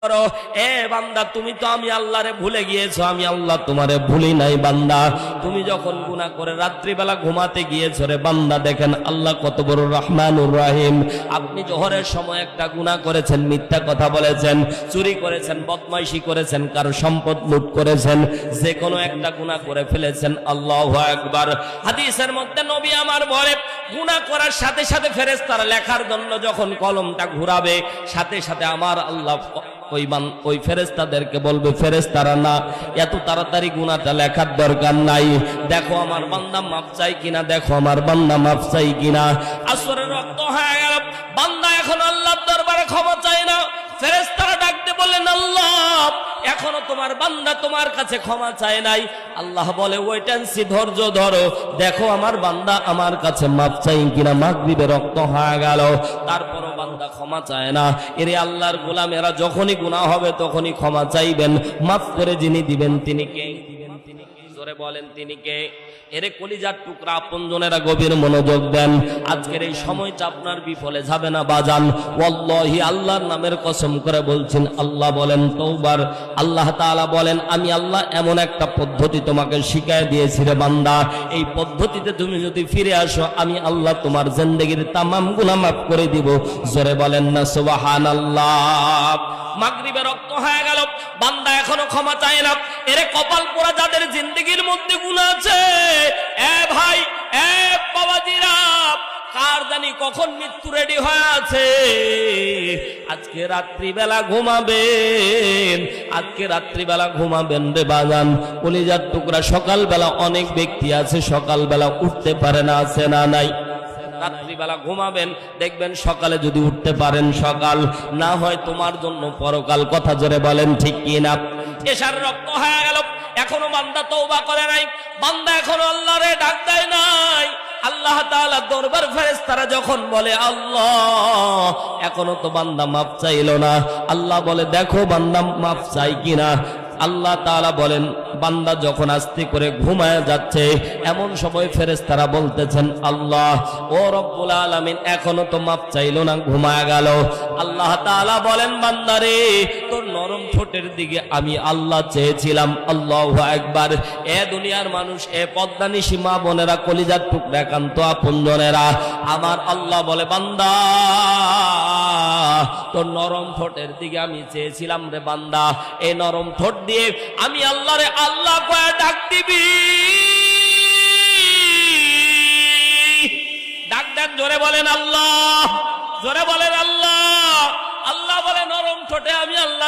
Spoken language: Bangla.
এ বান্দা, তুমি তো আমি আল্লাহরে ভুলে গিয়েছো, আমি আল্লাহ তোমারে ভুলি নাই। বান্দা, তুমি যখন গুনাহ করে রাত্রিবেলা ঘুমাতে গিয়েছো রে বান্দা, দেখেন আল্লাহ কত বড় রহমানুর রহিম। আপনি জোহরের সময় একটা গুনাহ করেছেন, মিথ্যা কথা বলেছেন, চুরি করেছেন, বদমাইশি করেছেন, কারো সম্পদ লুট করেছেন, যে কোনো একটা গুনাহ করে ফেলেছেন। আল্লাহু আকবার। হাদিসের মধ্যে নবী আমার বলে, গুনাহ করার সাথে সাথে ফেরেশতারা লেখার জন্য যখন কলমটা ঘুরাবে, সাথে সাথে আমার আল্লাহ ওই ফেরেশতাদেরকে বলবে, ফেরেশতারা না, এত তাড়াতাড়ি গুনাহটা লেখার দরকার নাই, দেখো আমার বান্দা মাফ চাই কিনা, দেখো আমার বান্দা মাফ চাই কিনা। আসরের রক্ত হয়ে গেল, বান্দা এখন আল্লাহর দরবারে ক্ষমা চায় না। ফেরেশতারা ডাকতে বলেন, আল্লাহ এখনো তোমার বান্দা তোমার কাছে ক্ষমা চায় নাই। আল্লাহ বলে, ওয়েট এন্ড সি, ধৈর্য ধরো, দেখো আমার বান্দা আমার কাছে মাফ চাই কিনা। মাগরিবে রক্ত হয়ে গেল, তারপরও বান্দা ক্ষমা চায় না। এরে আল্লাহর গোলামেরা, যখনই গুনাহ হবে তখনই ক্ষমা চাইবেন। মাফ করে যিনি দিবেন তিনি কে? জোরে বলেন, তিনি কে? এরে কলিজার টুকরা আপনজনেরা, গভীর মনোযোগ দেন। আজকের এই সময়টা আপনার বিফলে যাবে না বাজান। ওয়াল্লাহি, আল্লাহর নামের কসম করে বলছেন, আল্লাহ বলেন তওবার, আল্লাহ তাআলা বলেন, আমি আল্লাহ এমন একটা পদ্ধতি তোমাকে শিখায় দিয়েছি রে বান্দা, এই পদ্ধতিতে তুমি যদি ফিরে আসো, আমি আল্লাহ তোমার জিন্দেগীর তামাম গুনাহ মাফ করে দিব। জোরে বলেন না সুবহানাল্লাহ। মাগরিবে রক্ত হয়ে গেল, বান্দা এখনো ক্ষমা চায় না। এরে কপাল পোড়া যাদের জিন্দেগীর মধ্যে গুনাহ আছে, এ ভাই, এ বাবাজিরা, কার জানি কখন মৃত্যু রেডি হয়ে আছে। আজকে রাত্রিবেলা ঘুমাবেন, আজকে রাত্রিবেলা ঘুমাবেন রে বাজান। কলিজার টুকরা, সকালবেলা অনেক ব্যক্তি আছে সকালবেলা উঠতে পারে না, আছে না নাই? রাত্রিবেলা ঘুমাবেন, দেখবেন সকালে যদি উঠতে পারেন, সকাল না হয় তোমার জন্য পরকাল। কথা জোরে বলেন ঠিক কি না? এশার রক্ত হয়ে গেল, এখনো বান্দা তওবা করে নাই, বান্দা এখনো আল্লাহরে ডাক দেয় নাই। আল্লাহ তাআলা দরবার ফেরেশতারা যখন বলে, আল্লাহ এখনো তো বান্দা মাফ চাইলো না। আল্লাহ বলে, দেখো বান্দা মাফ চাই কিনা। আল্লাহ তাআলা বলেন, বান্দা যখন আস্তে করে ঘুমায় যাচ্ছে, এমন সময় ফেরেশতারা বলতেছেন, আল্লাহ ও রব্বুল আলামিন, এখনো তো মাফ চাইলো না, ঘুমায় গেল। আল্লাহ তাআলা বলেন, বান্দারে, তোর নরম ঠোঁটের দিকে আমি আল্লাহ চেয়েছিলাম। আল্লাহু আকবার। এ দুনিয়ার মানুষ, এ পদ্মানিশী মা বোনেরা, কলিজার টুকরা একান্ত আপনজনেরা, আমার আল্লাহ বলে, বান্দা তোর নরম ঠোঁটের দিকে আমি চেয়েছিলাম রে বান্দা। এই নরম ঠোঁট দিয়ে আমি আল্লাহরে আল্লাহ কয়ে ডাক দিবি। ডাক দেন, জোরে বলেন আল্লাহ, জোরে বলেন আল্লাহ। আল্লাহ বলে, নরম ঠোঁটে আমি আল্লাহরে